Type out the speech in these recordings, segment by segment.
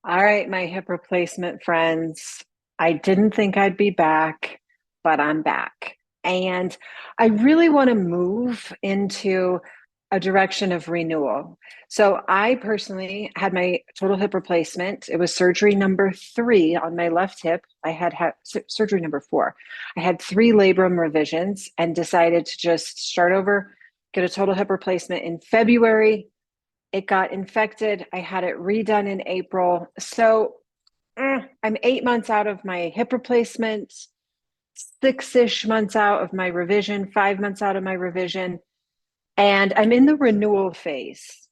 All right, my hip replacement friends. I didn't think I'd be back, but I'm back. And I really want to move into a direction of renewal. So I personally had my total hip replacement. It was surgery number three on my left hip. I had surgery number four. I had three labrum revisions and decided to just start over, get a total hip replacement in February. It got infected. I had it redone in April. So I'm 8 months out of my hip replacement, 6-ish months out of my revision, 5 months out of my revision. And I'm in the renewal phase,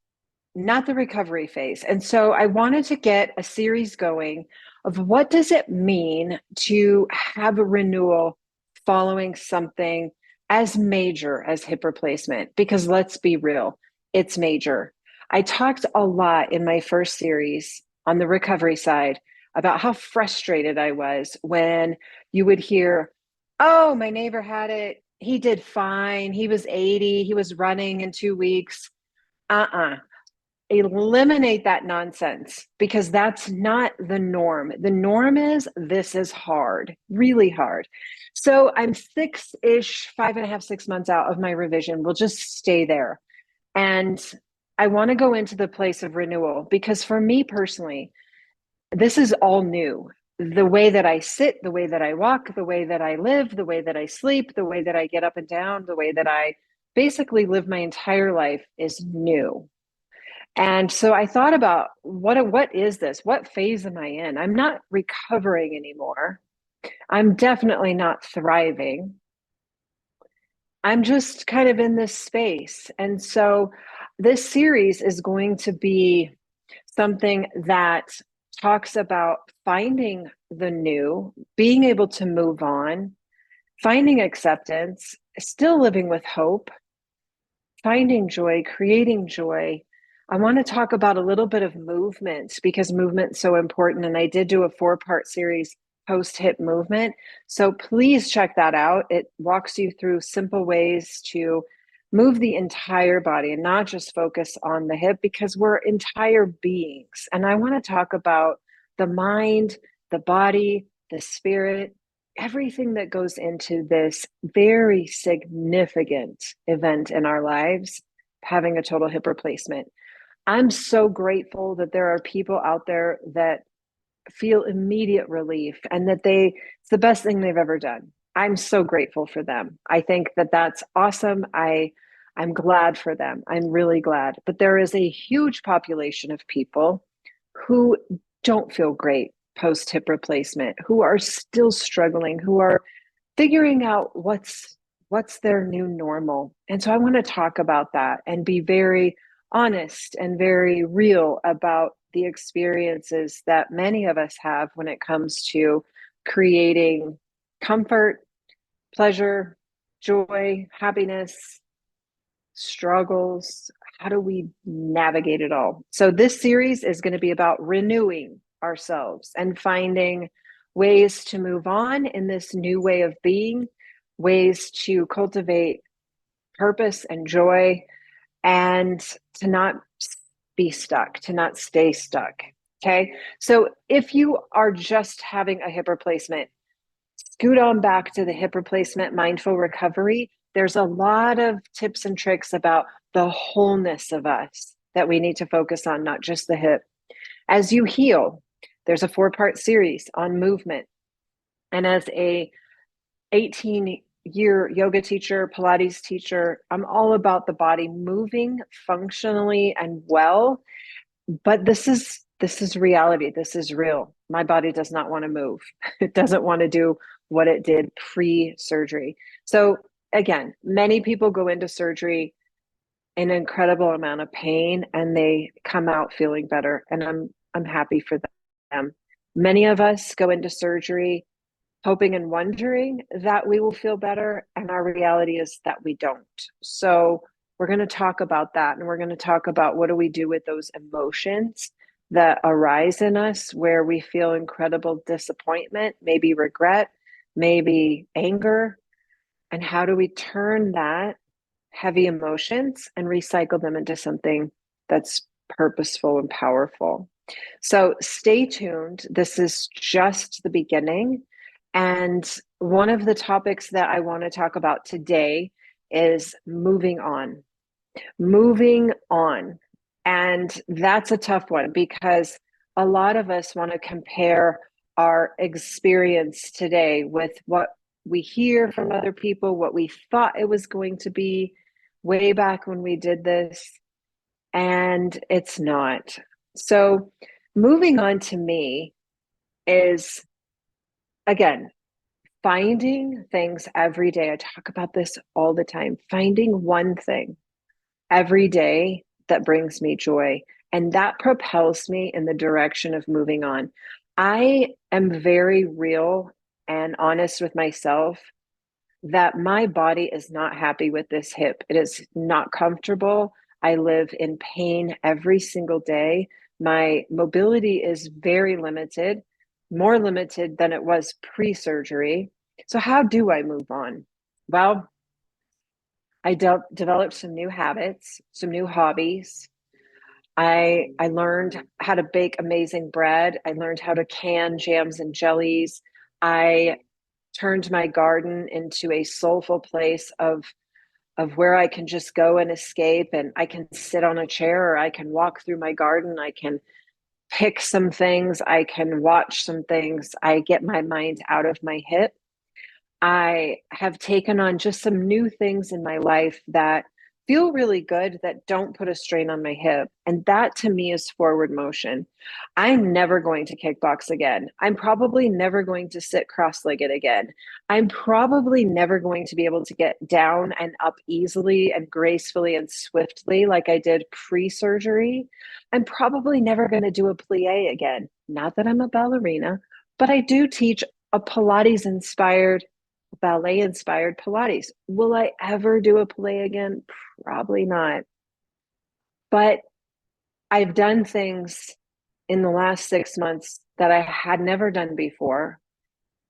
not the recovery phase. And so I wanted to get a series going of what does it mean to have a renewal following something as major as hip replacement? Because let's be real, it's major. I talked a lot in my first series on the recovery side about how frustrated I was when you would hear, oh, my neighbor had it. He did fine. He was 80. He was running in 2 weeks. Uh-uh. Eliminate that nonsense because that's not the norm. The norm is this is hard, really hard. So I'm 6-ish, 5.5, 6 months out of my revision. We'll just stay there. And I want to go into the place of renewal because for me personally, this is all new. The way that I sit, the way that I walk, the way that I live, the way that I sleep, the way that I get up and down, the way that I basically live my entire life is new. And so I thought about what is this? What phase am I in? I'm not recovering anymore. I'm definitely not thriving. I'm just kind of in this space. And so this series is going to be something that talks about finding the new, being able to move on, finding acceptance, still living with hope, finding joy, creating joy. I want to talk about a little bit of movement because movement's so important. And I did do a 4-part series post hip movement. So please check that out. It walks you through simple ways to move the entire body and not just focus on the hip because we're entire beings. And I want to talk about the mind, the body, the spirit, everything that goes into this very significant event in our lives, having a total hip replacement. I'm so grateful that there are people out there that feel immediate relief and that it's the best thing they've ever done. I'm so grateful for them. I think that that's awesome. I'm glad for them. I'm really glad. But there is a huge population of people who don't feel great post hip replacement, who are still struggling, who are figuring out what's their new normal. And so I want to talk about that and be very honest and very real about the experiences that many of us have when it comes to creating comfort, pleasure, joy, happiness, struggles. How do we navigate it all? So, this series is going to be about renewing ourselves and finding ways to move on in this new way of being, ways to cultivate purpose and joy, and to not be stuck, to not stay stuck. Okay. So, if you are just having a hip replacement, scoot on back to the hip replacement mindful recovery. There's a lot of tips and tricks about the wholeness of us that we need to focus on, not just the hip. As you heal, there's a 4-part series on movement. And as a 18-year yoga teacher, Pilates teacher, I'm all about the body moving functionally and well. But this is reality. This is real. My body does not want to move. It doesn't want to do what it did pre-surgery. So again, many people go into surgery in an incredible amount of pain and they come out feeling better. And I'm happy for them. Many of us go into surgery hoping and wondering that we will feel better. And our reality is that we don't. So we're going to talk about that. And we're going to talk about what do we do with those emotions that arise in us where we feel incredible disappointment, maybe regret, maybe anger. And how do we turn that heavy emotions and recycle them into something that's purposeful and powerful? So stay tuned. This is just the beginning. And one of the topics that I want to talk about today is moving on. Moving on. And that's a tough one because a lot of us want to compare our experience today with what we hear from other people, what we thought it was going to be way back when we did this, and it's not. So, moving on to me is, again, finding things every day. I talk about this all the time, finding one thing every day that brings me joy. And that propels me in the direction of moving on. I am very real and honest with myself that my body is not happy with this hip. It is not comfortable. I live in pain every single day. My mobility is very limited, more limited than it was pre surgery. So, how do I move on? Well, I developed some new habits, some new hobbies. I learned how to bake amazing bread. I learned how to can jams and jellies. I turned my garden into a soulful place of where I can just go and escape, and I can sit on a chair or I can walk through my garden. I can pick some things. I can watch some things. I get my mind out of my hip. I have taken on just some new things in my life that feel really good, that don't put a strain on my hip. And that to me is forward motion. I'm never going to kickbox again. I'm probably never going to sit cross legged again. I'm probably never going to be able to get down and up easily and gracefully and swiftly like I did pre surgery. I'm probably never going to do a plie again. Not that I'm a ballerina, but I do teach a Pilates inspired, ballet inspired Pilates. Will I ever do a play again? Probably not. But I've done things in the last 6 months that I had never done before.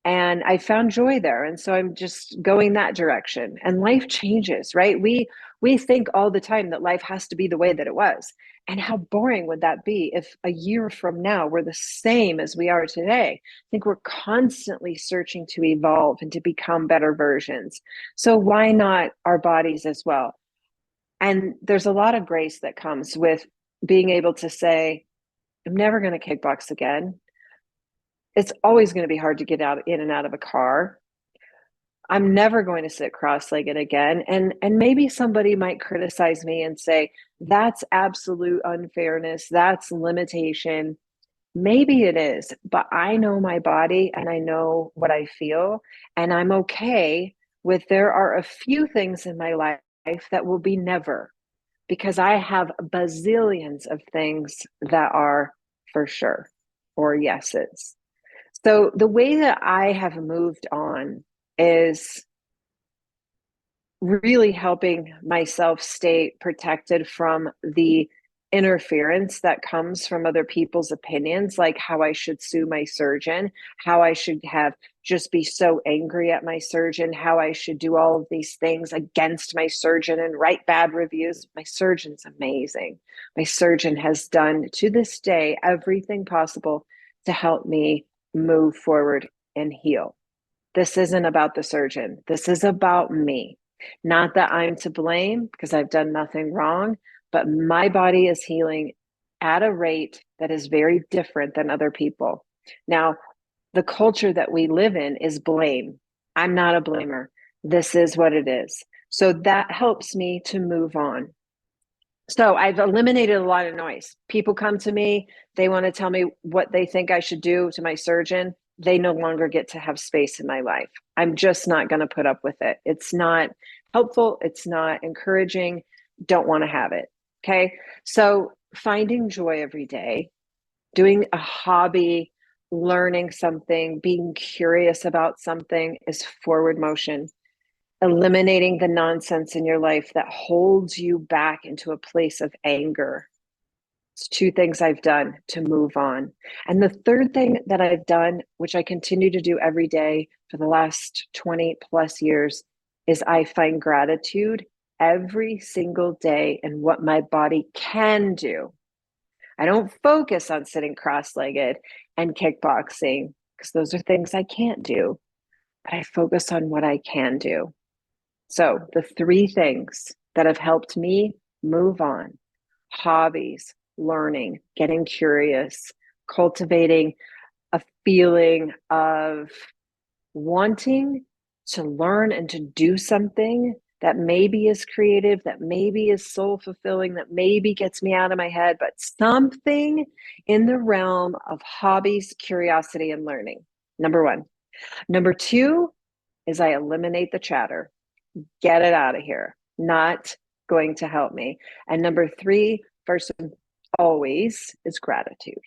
And I found joy there. And so I'm just going that direction. And life changes, right? We think all the time that life has to be the way that it was. And how boring would that be if a year from now we're the same as we are today? I think we're constantly searching to evolve and to become better versions. So why not our bodies as well? And there's a lot of grace that comes with being able to say, I'm never going to kickbox again. It's always going to be hard to get out in and out of a car. I'm never going to sit cross-legged again. And maybe somebody might criticize me and say, that's absolute unfairness, that's limitation. Maybe it is, but I know my body and I know what I feel, and I'm okay with there are a few things in my life that will be never, because I have bazillions of things that are for sure or yeses. So the way that I have moved on is really helping myself stay protected from the interference that comes from other people's opinions, like how I should sue my surgeon, how I should have just be so angry at my surgeon, how I should do all of these things against my surgeon and write bad reviews. My surgeon's amazing. My surgeon has done to this day everything possible to help me move forward and heal. This isn't about the surgeon. This is about me. Not that I'm to blame because I've done nothing wrong, but my body is healing at a rate that is very different than other people. Now, the culture that we live in is blame. I'm not a blamer. This is what it is. So that helps me to move on. So I've eliminated a lot of noise. People come to me, they want to tell me what they think I should do to my surgeon. They no longer get to have space in my life. I'm just not going to put up with it. It's not helpful. It's not encouraging. Don't want to have it. Okay. So finding joy every day, doing a hobby, learning something, being curious about something is forward motion. Eliminating the nonsense in your life that holds you back into a place of anger. It's two things I've done to move on. And the third thing that I've done, which I continue to do every day for the last 20 plus years, is I find gratitude every single day in what my body can do. I don't focus on sitting cross-legged and kickboxing because those are things I can't do, but I focus on what I can do. So the three things that have helped me move on: hobbies, learning, getting curious, cultivating a feeling of wanting to learn and to do something that maybe is creative, that maybe is soul fulfilling, that maybe gets me out of my head, but something in the realm of hobbies, curiosity, and learning. Number one. Number two is I eliminate the chatter. Get it out of here. Not going to help me. And number three, first and always, is gratitude.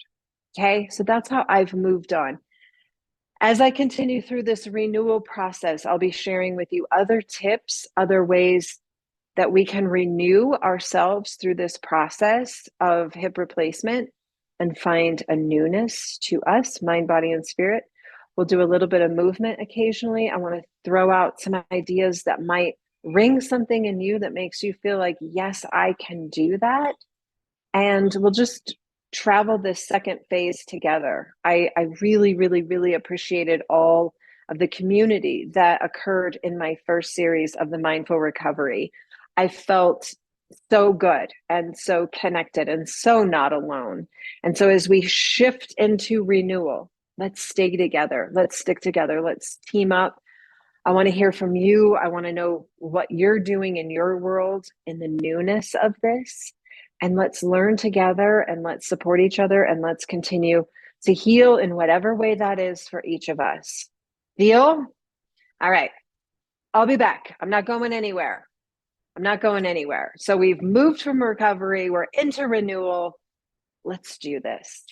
Okay, so that's how I've moved on. As I continue through this renewal process, I'll be sharing with you other tips, other ways that we can renew ourselves through this process of hip replacement and find a newness to us, mind, body, and spirit. We'll do a little bit of movement occasionally. I want to throw out some ideas that might ring something in you that makes you feel like, yes, I can do that. And we'll just travel this second phase together. I really, really, really appreciated all of the community that occurred in my first series of the Mindful Recovery. I felt so good and so connected and so not alone. And so as we shift into renewal, let's stay together. Let's stick together. Let's team up. I want to hear from you. I want to know what you're doing in your world in the newness of this. And let's learn together and let's support each other and let's continue to heal in whatever way that is for each of us. Deal? All right. I'll be back. I'm not going anywhere. I'm not going anywhere. So we've moved from recovery. We're into renewal. Let's do this.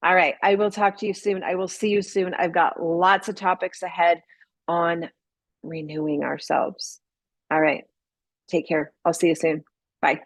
All right. I will talk to you soon. I will see you soon. I've got lots of topics ahead on renewing ourselves. All right. Take care. I'll see you soon. Bye.